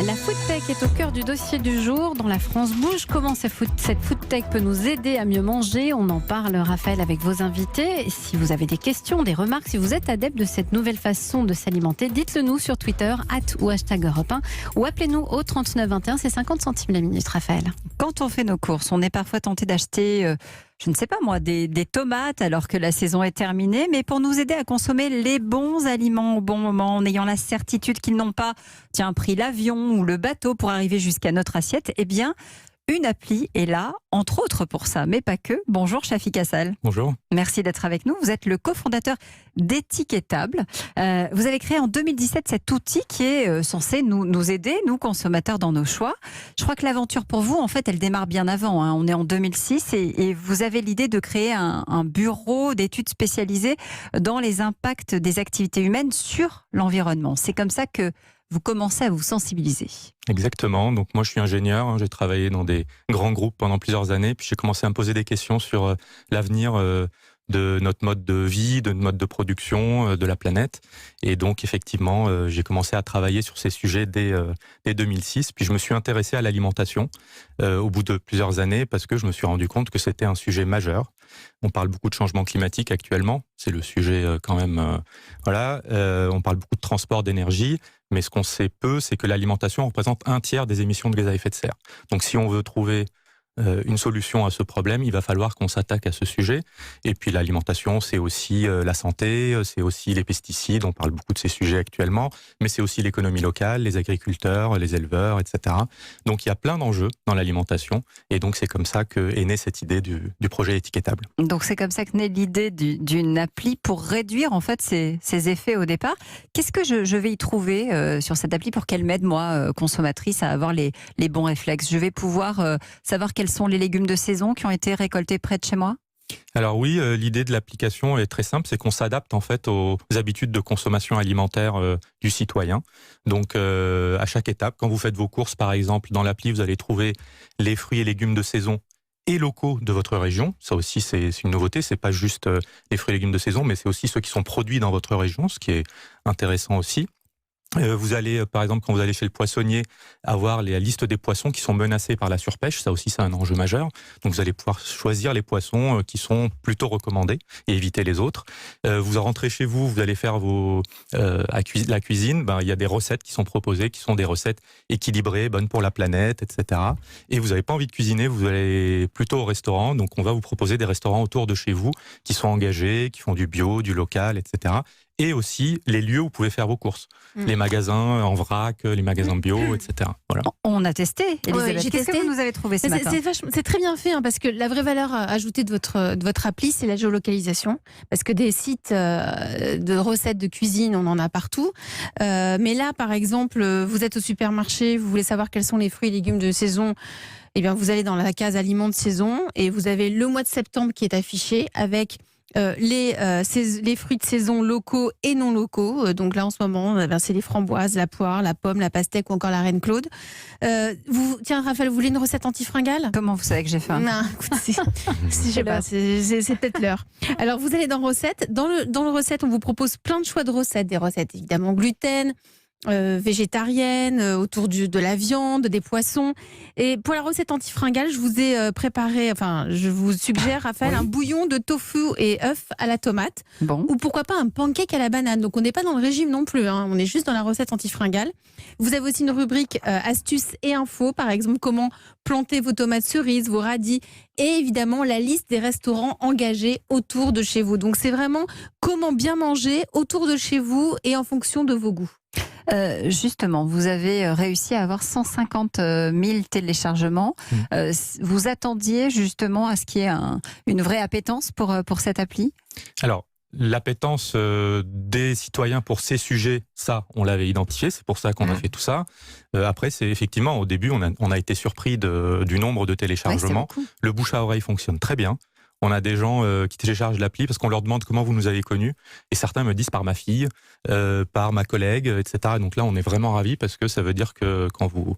La foodtech est au cœur du dossier du jour dans la France Bouge. Comment cette foodtech peut nous aider à mieux manger? On en parle, Raphaël, avec vos invités. Si vous avez des questions, des remarques, si vous êtes adepte de cette nouvelle façon de s'alimenter, dites-le nous sur Twitter, @ ou #Europe 1, ou appelez-nous au 39 21, c'est 50 centimes la minute, Raphaël. Quand on fait nos courses, on est parfois tenté d'acheter, je ne sais pas moi, des tomates alors que la saison est terminée, mais pour nous aider à consommer les bons aliments au bon moment, en ayant la certitude qu'ils n'ont pas pris l'avion ou le bateau pour arriver jusqu'à notre assiette, eh bien, une appli est là, entre autres pour ça, mais pas que. Bonjour Shafiq Assal. Bonjour. Merci d'être avec nous. Vous êtes le cofondateur d'Étiquetable. Vous avez créé en 2017 cet outil qui est censé nous aider, nous consommateurs, dans nos choix. Je crois que l'aventure pour vous, en fait, elle démarre bien avant. On est en 2006 et vous avez l'idée de créer un bureau d'études spécialisé dans les impacts des activités humaines sur l'environnement. C'est comme ça que vous commencez à vous sensibiliser. Exactement. Donc moi, je suis ingénieur. J'ai travaillé dans des grands groupes pendant plusieurs années. Puis j'ai commencé à me poser des questions sur l'avenir de notre mode de vie, de notre mode de production, de la planète. Et donc, effectivement, j'ai commencé à travailler sur ces sujets dès 2006. Puis je me suis intéressé à l'alimentation au bout de plusieurs années parce que je me suis rendu compte que c'était un sujet majeur. On parle beaucoup de changement climatique actuellement. C'est le sujet quand même. On parle beaucoup de transport, d'énergie. Mais ce qu'on sait peu, c'est que l'alimentation représente 1/3 des émissions de gaz à effet de serre. Donc si on veut trouver une solution à ce problème, il va falloir qu'on s'attaque à ce sujet. Et puis l'alimentation, c'est aussi la santé, c'est aussi les pesticides, on parle beaucoup de ces sujets actuellement, mais c'est aussi l'économie locale, les agriculteurs, les éleveurs, etc. Donc il y a plein d'enjeux dans l'alimentation, et donc c'est comme ça qu'est née cette idée du projet Étiquetable. Donc c'est comme ça que naît l'idée d'une appli pour réduire en fait ces effets au départ. Qu'est-ce que je vais y trouver sur cette appli pour qu'elle m'aide, moi, consommatrice, à avoir les bons réflexes? Je vais pouvoir savoir quels sont les légumes de saison qui ont été récoltés près de chez moi? Alors oui, l'idée de l'application est très simple, c'est qu'on s'adapte en fait aux habitudes de consommation alimentaire du citoyen. Donc à chaque étape, quand vous faites vos courses par exemple, dans l'appli, vous allez trouver les fruits et légumes de saison et locaux de votre région. Ça aussi, c'est une nouveauté, c'est pas juste les fruits et légumes de saison, mais c'est aussi ceux qui sont produits dans votre région, ce qui est intéressant aussi. Vous allez, par exemple, quand vous allez chez le poissonnier, avoir la liste des poissons qui sont menacés par la surpêche. Ça aussi, c'est un enjeu majeur. Donc, vous allez pouvoir choisir les poissons qui sont plutôt recommandés et éviter les autres. Vous rentrez chez vous, vous allez faire la cuisine. Il y a des recettes qui sont proposées, qui sont des recettes équilibrées, bonnes pour la planète, etc. Et vous n'avez pas envie de cuisiner, vous allez plutôt au restaurant. Donc, on va vous proposer des restaurants autour de chez vous qui sont engagés, qui font du bio, du local, etc. Et aussi les lieux où vous pouvez faire vos courses. Les magasins en vrac, les magasins bio, etc. Voilà. On a testé, Elisabeth. J'ai Qu'est-ce testé. que vous nous avez trouvé ce matin? C'est très bien fait, parce que la vraie valeur ajoutée de votre appli, c'est la géolocalisation. Parce que des sites de recettes de cuisine, on en a partout. Mais là, par exemple, vous êtes au supermarché, vous voulez savoir quels sont les fruits et légumes de saison. Eh bien, vous allez dans la case aliments de saison et vous avez le mois de septembre qui est affiché avec les fruits de saison locaux et non locaux. Donc là, en ce moment, c'est les framboises, la poire, la pomme, la pastèque ou encore la reine Claude. Tiens, Raphaël, vous voulez une recette anti-fringale? Comment vous savez que j'ai faim? Non, écoutez, je sais pas, c'est peut-être l'heure. Alors, vous allez dans recettes. Dans le recette, on vous propose plein de choix de recettes. Des recettes, évidemment, gluten, végétarienne, autour de la viande, des poissons. Et pour la recette anti-fringale, je vous ai je vous suggère, Raphaël, un bouillon de tofu et œufs à la tomate. Bon. Ou pourquoi pas un pancake à la banane. Donc on n'est pas dans le régime non plus, on est juste dans la recette anti-fringale. Vous avez aussi une rubrique astuces et infos, par exemple comment planter vos tomates cerises, vos radis, et évidemment la liste des restaurants engagés autour de chez vous. Donc c'est vraiment comment bien manger autour de chez vous et en fonction de vos goûts. Justement, vous avez réussi à avoir 150 000 téléchargements. Vous attendiez justement à ce qu'il y ait une vraie appétence pour cette appli? Alors, l'appétence des citoyens pour ces sujets, ça, on l'avait identifié, c'est pour ça qu'on a fait tout ça. Après, c'est effectivement, au début, on a été surpris du nombre de téléchargements. Le bouche à oreille fonctionne très bien. On a des gens qui téléchargent l'appli parce qu'on leur demande comment vous nous avez connus. Et certains me disent par ma fille, par ma collègue, etc. Donc là, on est vraiment ravis parce que ça veut dire que quand vous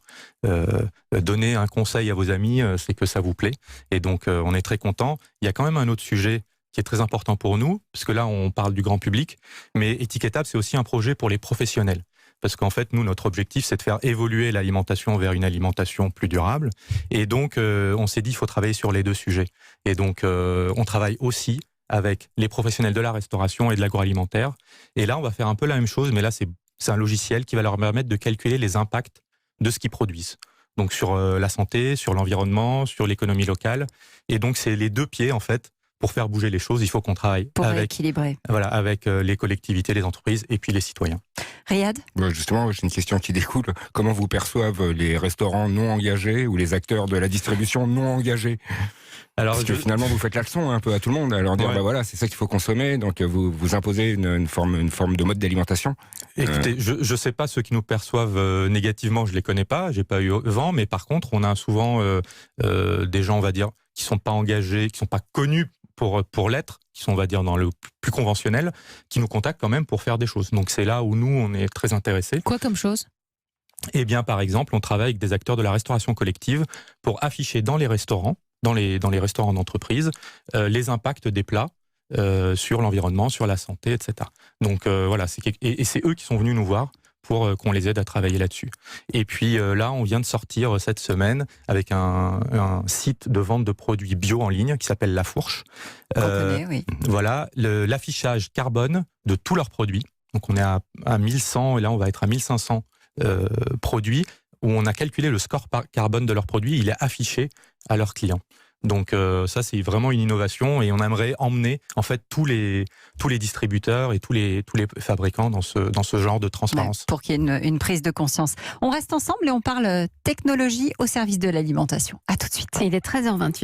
donnez un conseil à vos amis, c'est que ça vous plaît. Et donc, on est très contents. Il y a quand même un autre sujet qui est très important pour nous, parce que là, on parle du grand public. Mais Étiquetable, c'est aussi un projet pour les professionnels. parce qu'en fait, nous, notre objectif, c'est de faire évoluer l'alimentation vers une alimentation plus durable. Et donc, on s'est dit, il faut travailler sur les deux sujets. Et donc, on travaille aussi avec les professionnels de la restauration et de l'agroalimentaire. Et là, on va faire un peu la même chose, mais là, c'est un logiciel qui va leur permettre de calculer les impacts de ce qu'ils produisent. Donc, sur la santé, sur l'environnement, sur l'économie locale. Et donc, c'est les deux pieds, en fait. Pour faire bouger les choses, il faut qu'on travaille avec les collectivités, les entreprises et puis les citoyens. Riyad ? Justement, j'ai une question qui découle. Comment vous perçoivent les restaurants non engagés ou les acteurs de la distribution non engagés ? Parce que finalement, vous faites la leçon un peu à tout le monde, à leur dire, voilà, c'est ça qu'il faut consommer, donc vous imposez une forme de mode d'alimentation. Écoutez, je ne sais pas ceux qui nous perçoivent négativement, je ne les connais pas, j'ai pas eu vent, mais par contre, on a souvent des gens, on va dire, qui ne sont pas engagés, qui ne sont pas connus pour l'être, qui sont, on va dire, dans le plus conventionnel, qui nous contactent quand même pour faire des choses. Donc c'est là où nous, on est très intéressés. Quoi comme chose ? Eh bien, par exemple, on travaille avec des acteurs de la restauration collective pour afficher dans les restaurants, dans les restaurants d'entreprise, les impacts des plats sur l'environnement, sur la santé, etc. Donc voilà, et c'est eux qui sont venus nous voir pour qu'on les aide à travailler là-dessus. Et puis là, on vient de sortir cette semaine avec un site de vente de produits bio en ligne qui s'appelle La Fourche. Oui. Voilà, l'affichage carbone de tous leurs produits. Donc on est à 1100 et là on va être à 1500 produits où on a calculé le score carbone de leurs produits. Il est affiché à leurs clients. Donc ça, c'est vraiment une innovation et on aimerait emmener en fait tous les distributeurs et tous les fabricants dans ce genre de transparence. Pour qu'il y ait une prise de conscience. On reste ensemble et on parle technologie au service de l'alimentation. À tout de suite. Il est 13h28.